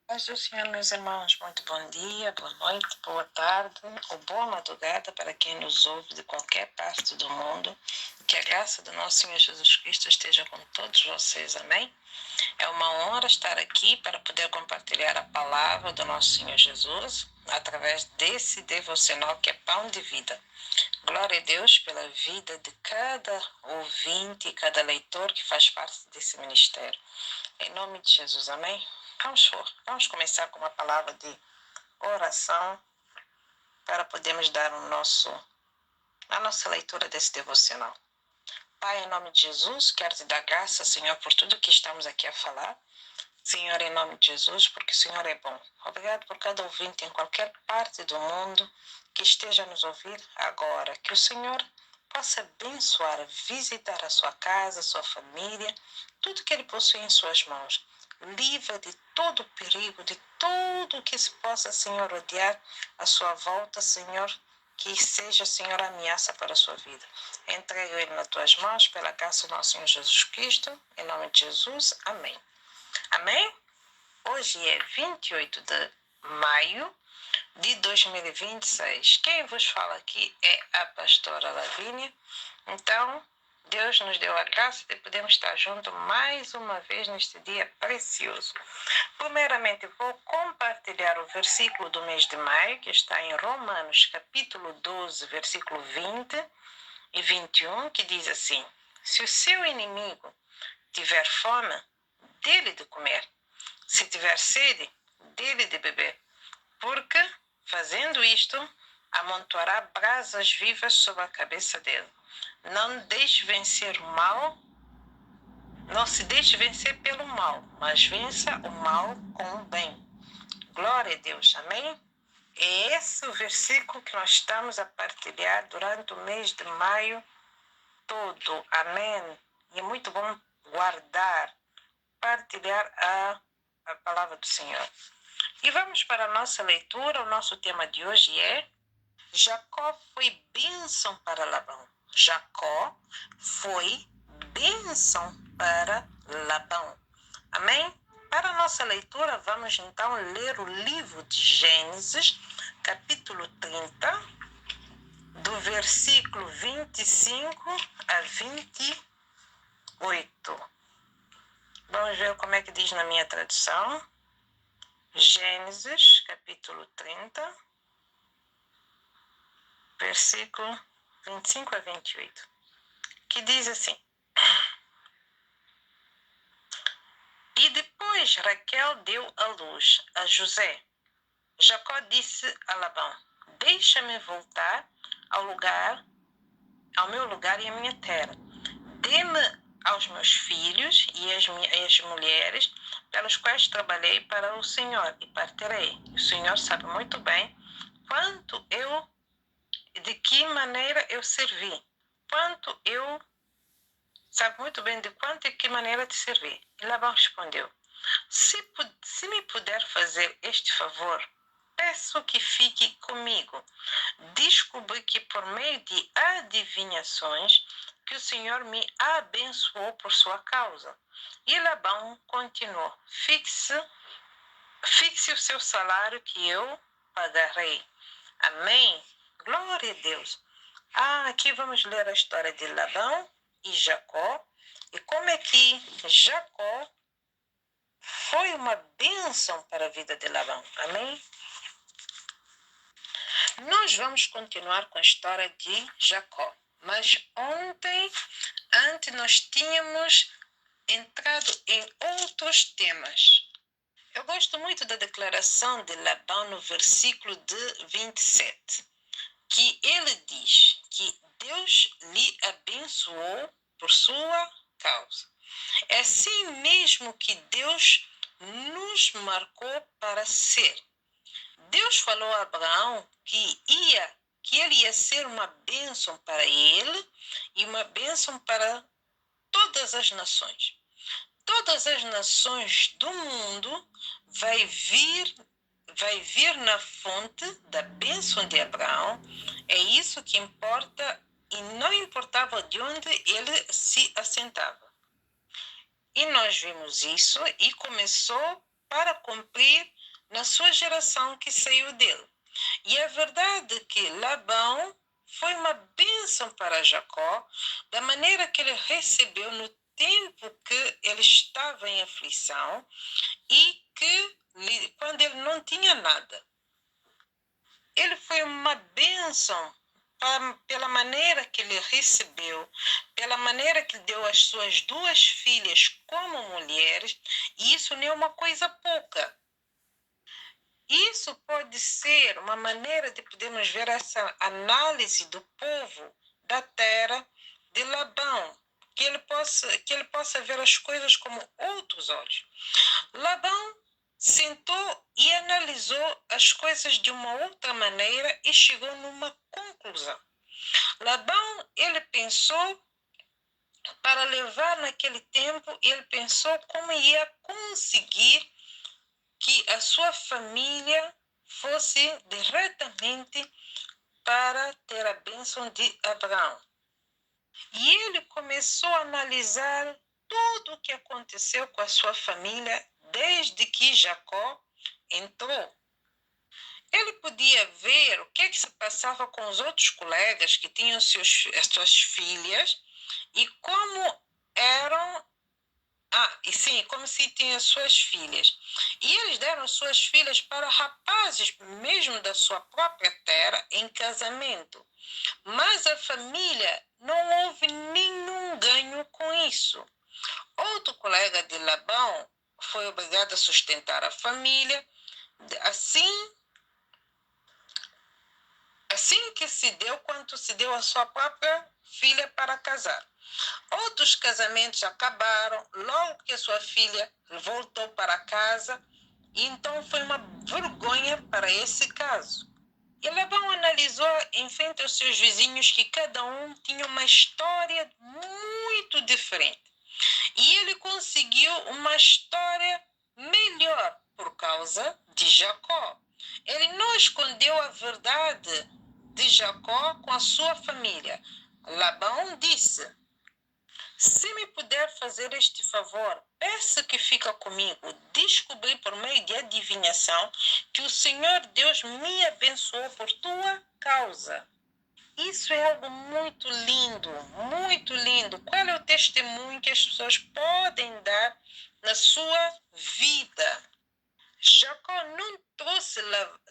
Paz do Senhor, meus irmãos, muito bom dia, boa noite, boa tarde ou boa madrugada para quem nos ouve de qualquer parte do mundo. Que a graça do nosso Senhor Jesus Cristo esteja com todos vocês, amém? É uma honra estar aqui para poder compartilhar a palavra do nosso Senhor Jesus através desse devocional que é pão de vida. Glória a Deus pela vida de cada ouvinte e cada leitor que faz parte desse ministério. Em nome de Jesus, amém? Vamos começar com uma palavra de oração para podermos dar a nossa leitura desse devocional. Pai, em nome de Jesus, quero te dar graça, Senhor, por tudo que estamos aqui a falar. Senhor, em nome de Jesus, porque o Senhor é bom. Obrigado por cada ouvinte em qualquer parte do mundo que esteja a nos ouvir agora. Que o Senhor possa abençoar, visitar a sua casa, a sua família, tudo que Ele possui em suas mãos. Livra de todo perigo, de tudo que se possa, Senhor, odiar à sua volta, Senhor, que seja, Senhor, ameaça para a sua vida. Entrego Ele nas tuas mãos, pela graça do nosso Senhor Jesus Cristo, em nome de Jesus. Amém. Amém? Hoje é 28 de maio de 2026. Quem vos fala aqui é a pastora Lavínia. Então, Deus nos deu a graça de podermos estar juntos mais uma vez neste dia precioso. Primeiramente, vou compartilhar o versículo do mês de maio, que está em Romanos, capítulo 12, versículo 20 e 21, que diz assim: se o seu inimigo tiver fome, dê-lhe de comer. Se tiver sede, dê-lhe de beber, porque, fazendo isto, amontoará brasas vivas sobre a cabeça dele. Não deixe vencer o mal, não se deixe vencer pelo mal, mas vença o mal com o bem. Glória a Deus, amém? É esse o versículo que nós estamos a partilhar durante o mês de maio todo, amém? E é muito bom guardar, partilhar a palavra do Senhor. E vamos para a nossa leitura. O nosso tema de hoje é: Jacó foi bênção para Labão. Jacó foi bênção para Labão. Amém? Para a nossa leitura, vamos então ler o livro de Gênesis, capítulo 30, do versículo 25 a 28. Vamos ver como é que diz na minha tradução. Gênesis, capítulo 30, versículo 25 a 28, que diz assim: E depois Raquel deu à luz a José. Jacó disse a Labão: deixa-me voltar ao meu lugar e à minha terra. Dê-me aos meus filhos e as mulheres pelas quais trabalhei para o Senhor e partirei. O Senhor sabe muito bem de que maneira eu servi, sabe muito bem de quanto e que maneira te servi. E Labão respondeu: se me puder fazer este favor, peço que fique comigo. Descobri que por meio de adivinhações que o Senhor me abençoou por sua causa. E Labão continuou: fixe o seu salário que eu pagarei. Amém? Glória a Deus. Aqui vamos ler a história de Labão e Jacó e como é que Jacó foi uma bênção para a vida de Labão. Amém? Nós vamos continuar com a história de Jacó. Mas antes nós tínhamos entrado em outros temas. Eu gosto muito da declaração de Labão no versículo de 27, que ele diz que Deus lhe abençoou por sua causa. É assim mesmo que Deus nos marcou para ser. Deus falou a Abraão que ele ia ser uma bênção para ele e uma bênção para todas as nações. Todas as nações do mundo vai vir na fonte da bênção de Abraão. É isso que importa e não importava de onde ele se assentava. E nós vimos isso e começou para cumprir na sua geração que saiu dele. E é verdade que Labão foi uma bênção para Jacó, da maneira que ele recebeu no tempo que ele estava em aflição e que quando ele não tinha nada. Ele foi uma bênção pela maneira que ele recebeu, pela maneira que deu as suas duas filhas como mulheres, e isso não é uma coisa pouca. Isso pode ser uma maneira de podermos ver essa análise do povo da terra de Labão, que ele possa ver as coisas como outros olhos. Labão sentou e analisou as coisas de uma outra maneira e chegou numa conclusão. Labão, ele pensou para levar naquele tempo, ele pensou como ia conseguir que a sua família fosse diretamente para ter a bênção de Abraão. E ele começou a analisar tudo o que aconteceu com a sua família desde que Jacó entrou. Ele podia ver o que se passava com os outros colegas que tinham as suas filhas e como eram. E sim, como se tinham suas filhas. E eles deram suas filhas para rapazes, mesmo da sua própria terra, em casamento. Mas a família não houve nenhum ganho com isso. Outro colega de Labão foi obrigado a sustentar a família. Assim que se deu, quanto se deu a sua própria filha para casar. Outros casamentos acabaram logo que a sua filha voltou para casa, e então foi uma vergonha para esse caso. E Labão analisou em frente aos seus vizinhos que cada um tinha uma história muito diferente. E ele conseguiu uma história melhor por causa de Jacó. Ele não escondeu a verdade de Jacó com a sua família. Labão disse: se me puder fazer este favor, peça que fica comigo. Descobri por meio de adivinhação que o Senhor Deus me abençoou por tua causa. Isso é algo muito lindo, muito lindo. Qual é o testemunho que as pessoas podem dar na sua vida? Jacó não trouxe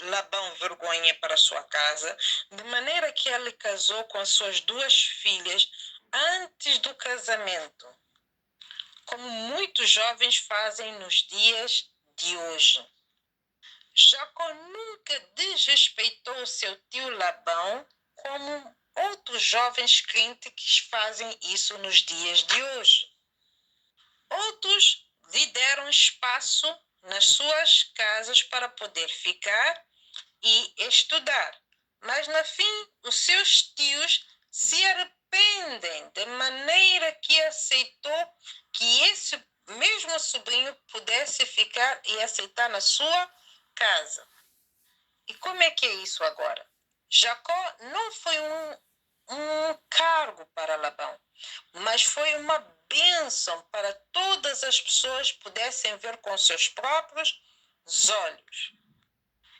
Labão vergonha para sua casa, de maneira que ele casou com as suas duas filhas antes do casamento, como muitos jovens fazem nos dias de hoje. Jacó nunca desrespeitou seu tio Labão, como outros jovens crentes que fazem isso nos dias de hoje. Outros lhe deram espaço nas suas casas para poder ficar e estudar. Mas, no fim, os seus tios se arrependem de maneira que aceitou que esse mesmo sobrinho pudesse ficar e aceitar na sua casa. E como é que é isso agora? Jacó não foi um cargo para Labão, mas foi uma bênção para todas as pessoas pudessem ver com seus próprios olhos.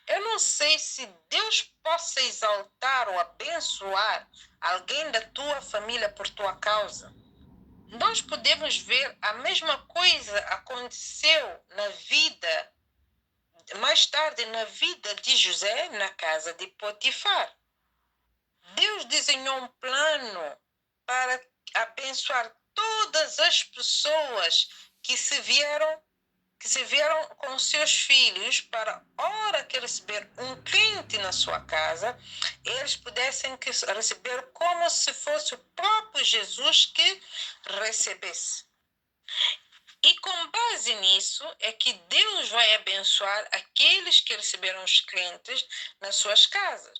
Eu não sei se Deus possa exaltar ou abençoar alguém da tua família por tua causa. Nós podemos ver a mesma coisa aconteceu na vida, mais tarde na vida de José, na casa de Potifar. Deus desenhou um plano para abençoar todas as pessoas que se vieram com seus filhos, para a hora que receber um crente na sua casa, eles pudessem receber como se fosse o próprio Jesus que recebesse. E com base nisso é que Deus vai abençoar aqueles que receberam os crentes nas suas casas.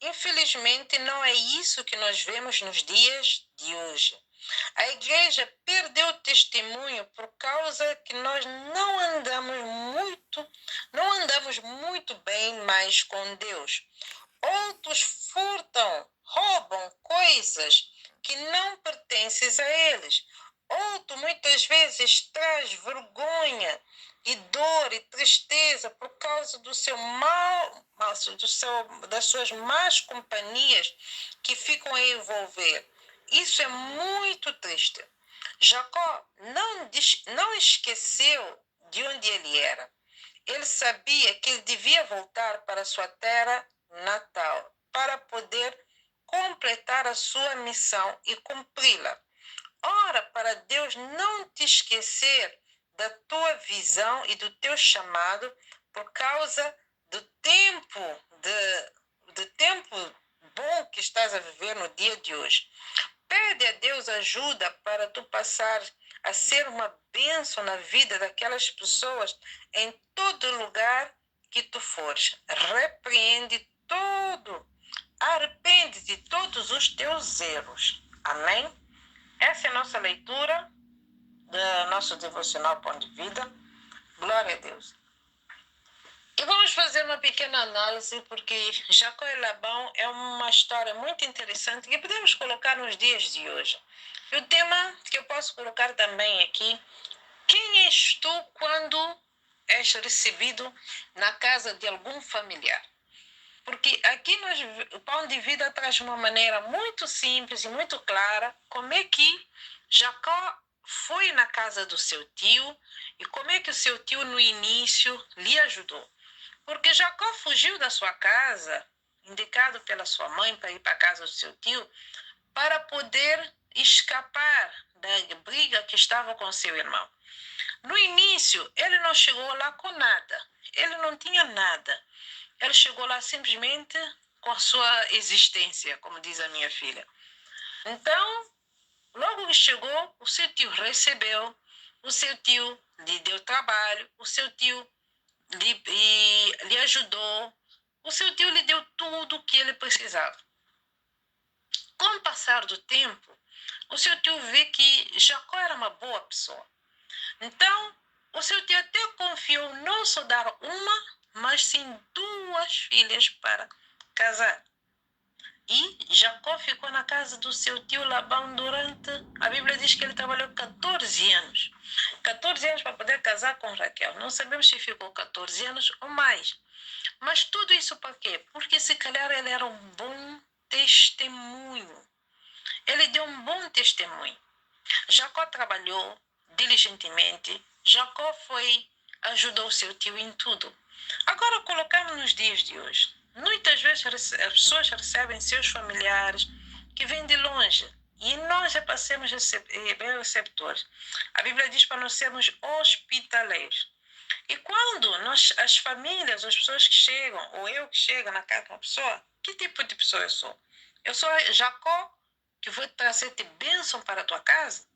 Infelizmente, não é isso que nós vemos nos dias de hoje. A igreja perdeu o testemunho por causa que nós não andamos muito bem mais com Deus. Outros furtam, roubam coisas que não pertencem a eles. Outro muitas vezes traz vergonha e dor e tristeza por causa do seu mal, das suas más companhias que ficam a envolver. Isso é muito triste. Jacó não esqueceu de onde ele era. Ele sabia que ele devia voltar para sua terra natal para poder completar a sua missão e cumpri-la. Ora para Deus não te esquecer da tua visão e do teu chamado por causa do tempo bom que estás a viver no dia de hoje. Pede a Deus ajuda para tu passar a ser uma bênção na vida daquelas pessoas em todo lugar que tu fores. Arrepende de todos os teus erros. Amém? Essa é a nossa leitura do nosso devocional Pão de Vida. Glória a Deus. E vamos fazer uma pequena análise, porque Jacó e Labão é uma história muito interessante que podemos colocar nos dias de hoje. E o tema que eu posso colocar também aqui: quem és tu quando és recebido na casa de algum familiar? Porque aqui o Pão de Vida traz uma maneira muito simples e muito clara como é que Jacó foi na casa do seu tio e como é que o seu tio no início lhe ajudou. Porque Jacó fugiu da sua casa, indicado pela sua mãe para ir para a casa do seu tio, para poder escapar da briga que estava com seu irmão. No início, ele não chegou lá com nada. Ele não tinha nada. Ele chegou lá simplesmente com a sua existência, como diz a minha filha. Então, logo que chegou, o seu tio recebeu, o seu tio lhe deu trabalho, o seu tio lhe ajudou, o seu tio lhe deu tudo o que ele precisava. Com o passar do tempo, o seu tio vê que Jacó era uma boa pessoa. Então, o seu tio até confiou não só dar uma, mas sim 2 filhas para casar. E Jacó ficou na casa do seu tio Labão durante, a Bíblia diz que ele trabalhou 14 anos. 14 anos para poder casar com Raquel. Não sabemos se ficou 14 anos ou mais. Mas tudo isso para quê? Porque se calhar ele era um bom testemunho. Ele deu um bom testemunho. Jacó trabalhou diligentemente. Jacó ajudou seu tio em tudo. Agora colocamos nos dias de hoje. Muitas vezes as pessoas recebem seus familiares que vêm de longe e nós já passamos bem receptores. A Bíblia diz para nós sermos hospitaleiros. E quando as famílias, as pessoas que chegam, ou eu que chego na casa de uma pessoa, que tipo de pessoa eu sou? Eu sou Jacó, que vou trazer-te bênção para a tua casa?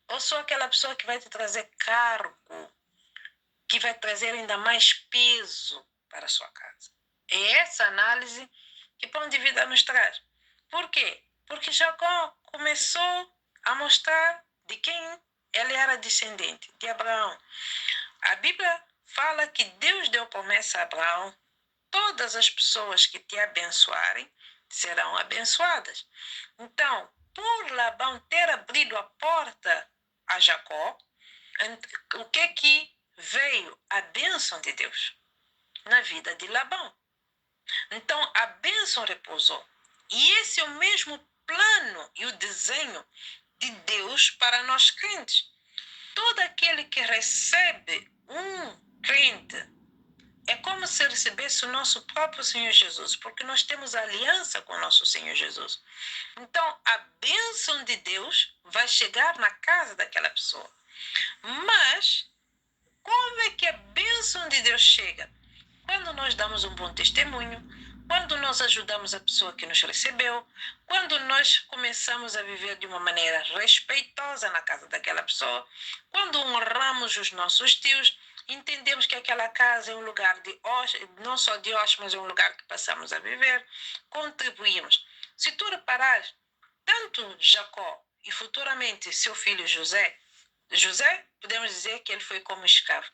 Ou sou aquela pessoa que vai te trazer cargo, que vai trazer ainda mais peso para a sua casa? É essa análise que Pão de Vida nos traz. Por quê? Porque Jacó começou a mostrar de quem ele era descendente, de Abraão. A Bíblia fala que Deus deu promessa a Abraão: todas as pessoas que te abençoarem serão abençoadas. Então, por Labão ter abrido a porta a Jacó, o que veio? A bênção de Deus na vida de Labão. Então, a bênção repousou. E esse é o mesmo plano e o desenho de Deus para nós crentes. Todo aquele que recebe um crente é como se recebesse o nosso próprio Senhor Jesus, porque nós temos aliança com o nosso Senhor Jesus. Então, a bênção de Deus vai chegar na casa daquela pessoa. Mas, como é que a bênção de Deus chega? Quando nós damos um bom testemunho, quando nós ajudamos a pessoa que nos recebeu, quando nós começamos a viver de uma maneira respeitosa na casa daquela pessoa, quando honramos os nossos tios, entendemos que aquela casa é um lugar de não só de hóspedes, mas é um lugar que passamos a viver, contribuímos. Se tu reparares, tanto Jacó e futuramente seu filho José, podemos dizer que ele foi como escravo,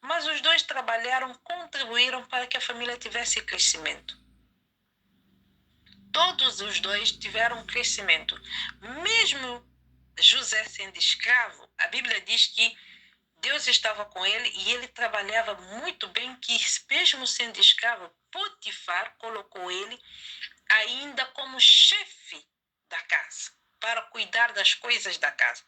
mas os dois trabalharam, contribuíram para que a família tivesse crescimento. Todos os dois tiveram crescimento. Mesmo José sendo escravo, a Bíblia diz que Deus estava com ele e ele trabalhava muito bem, que mesmo sendo escravo, Potifar colocou ele ainda como chefe da casa, para cuidar das coisas da casa.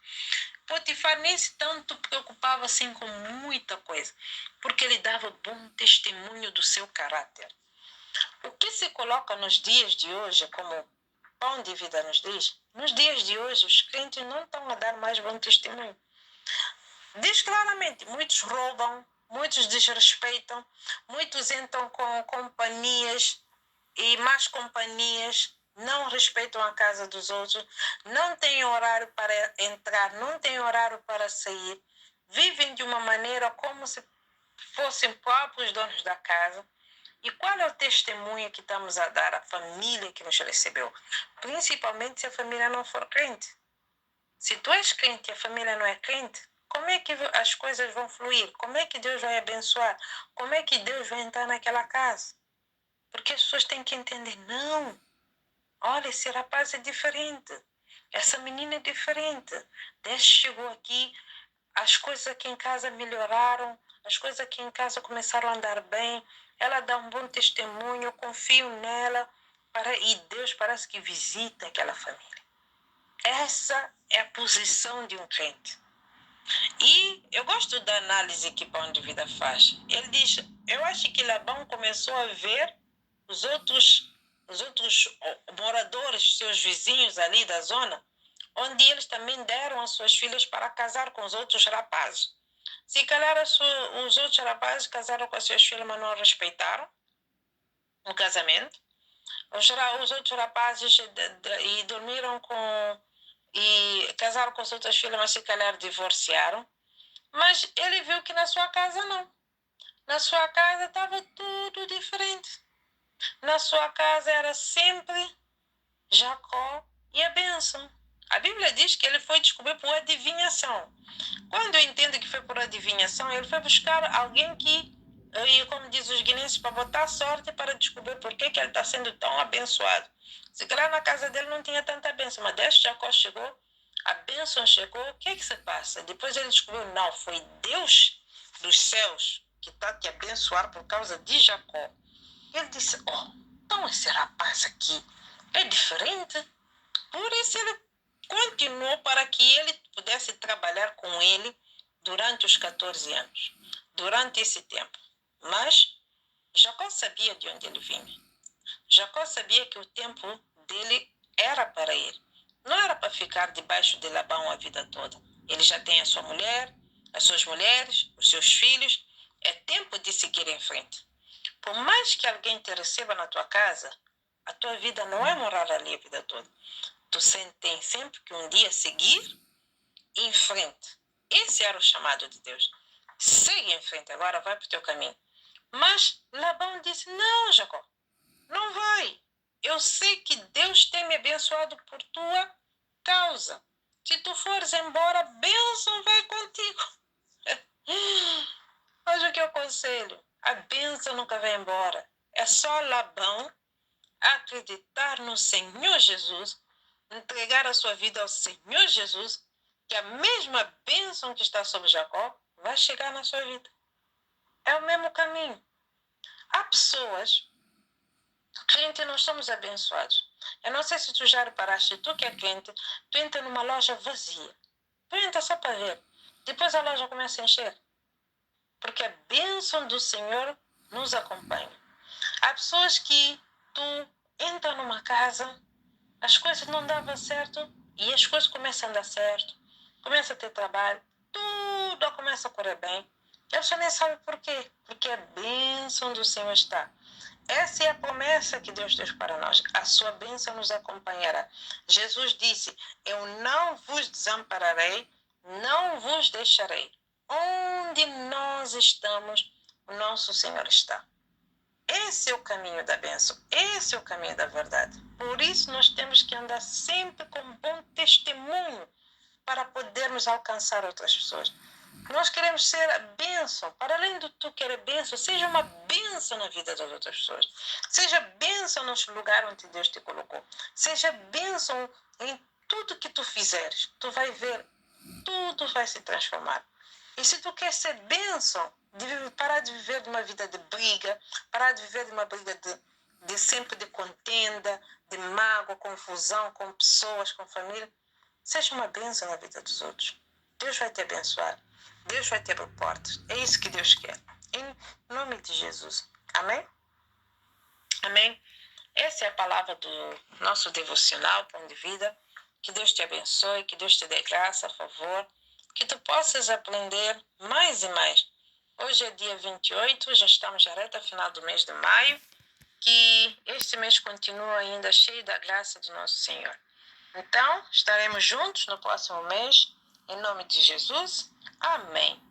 Potifar nem se tanto preocupava assim com muita coisa, porque ele dava bom testemunho do seu caráter. O que se coloca nos dias de hoje como pão de vida nos dias de hoje os crentes não estão a dar mais bom testemunho. Diz claramente, muitos roubam, muitos desrespeitam, muitos entram com companhias e más companhias, não respeitam a casa dos outros, não têm horário para entrar, não têm horário para sair, vivem de uma maneira como se fossem próprios donos da casa. E qual é o testemunho que estamos a dar à família que nos recebeu? Principalmente se a família não for crente. Se tu és crente e a família não é crente, como é que as coisas vão fluir? Como é que Deus vai abençoar? Como é que Deus vai entrar naquela casa? Porque as pessoas têm que entender, não, olha, esse rapaz é diferente, essa menina é diferente. Desde que chegou aqui, as coisas aqui em casa melhoraram, as coisas aqui em casa começaram a andar bem, ela dá um bom testemunho, eu confio nela, e Deus parece que visita aquela família. Essa é a posição de um crente. E eu gosto da análise que Pão de Vida faz. Ele diz, eu acho que Labão começou a ver os outros moradores, seus vizinhos ali da zona, onde eles também deram as suas filhas para casar com os outros rapazes. Se calhar os outros rapazes casaram com as suas filhas, mas não respeitaram o casamento. Os outros rapazes e dormiram com... e casaram com as outras filhas, mas se calhar divorciaram. Mas ele viu que na sua casa não. Na sua casa estava tudo diferente. Na sua casa era sempre Jacó e a bênção. A Bíblia diz que ele foi descobrir por adivinhação. Quando eu entendo que foi por adivinhação, ele foi buscar alguém que, e como diz os guinenses, para botar sorte para descobrir por que ele está sendo tão abençoado. Se calhar na casa dele não tinha tanta bênção, mas desde que Jacó chegou, a bênção chegou, o que é que se passa? Depois ele descobriu, não, foi Deus dos céus que está te abençoar por causa de Jacó. Ele disse, então esse rapaz aqui é diferente. Por isso ele continuou para que ele pudesse trabalhar com ele durante os 14 anos, durante esse tempo. Mas Jacó sabia de onde ele vinha. Jacó sabia que o tempo dele era para ele. Não era para ficar debaixo de Labão a vida toda. Ele já tem a sua mulher, as suas mulheres, os seus filhos. É tempo de seguir em frente. Por mais que alguém te receba na tua casa, a tua vida não é morar ali a vida toda. Tu tem sempre que um dia seguir em frente. Esse era o chamado de Deus. Segue em frente, agora vai para o teu caminho. Mas Labão disse, não, Jacó, não vai. Eu sei que Deus tem me abençoado por tua causa. Se tu fores embora, a bênção vai contigo. Mas o que eu aconselho? A bênção nunca vai embora. É só Labão acreditar no Senhor Jesus, entregar a sua vida ao Senhor Jesus, que a mesma bênção que está sobre Jacó vai chegar na sua vida. É o mesmo caminho. Há pessoas, crente, nós somos abençoados. Eu não sei se tu já reparaste, tu que é crente, tu entra numa loja vazia. Tu entra só para ver. Depois a loja começa a encher. Porque a bênção do Senhor nos acompanha. Há pessoas que tu entra numa casa, as coisas não davam certo e as coisas começam a dar certo, começa a ter trabalho, tudo começa a correr bem. E a pessoa nem sabe por quê. Porque a bênção do Senhor está. Essa é a promessa que Deus fez para nós. A sua bênção nos acompanhará. Jesus disse, eu não vos desampararei, não vos deixarei. Onde nós estamos, o nosso Senhor está. Esse é o caminho da bênção, esse é o caminho da verdade. Por isso nós temos que andar sempre com bom testemunho para podermos alcançar outras pessoas. Nós queremos ser a bênção, para além de tu querer bênção, seja uma bênção na vida das outras pessoas. Seja bênção no lugar onde Deus te colocou. Seja bênção em tudo que tu fizeres. Tu vai ver, tudo vai se transformar. E se tu quer ser bênção, parar de viver de uma vida de briga, parar de viver de uma briga de sempre de contenda, de mágoa, confusão com pessoas, com família, seja uma bênção na vida dos outros. Deus vai te abençoar. Deus vai te abrir portas. É isso que Deus quer. Em nome de Jesus. Amém? Amém? Essa é a palavra do nosso devocional, Pão de Vida. Que Deus te abençoe, que Deus te dê graça, a favor, que tu possas aprender mais e mais. Hoje é dia 28, já estamos já reta final do mês de maio, que este mês continua ainda cheio da graça do nosso Senhor. Então, estaremos juntos no próximo mês, em nome de Jesus. Amém.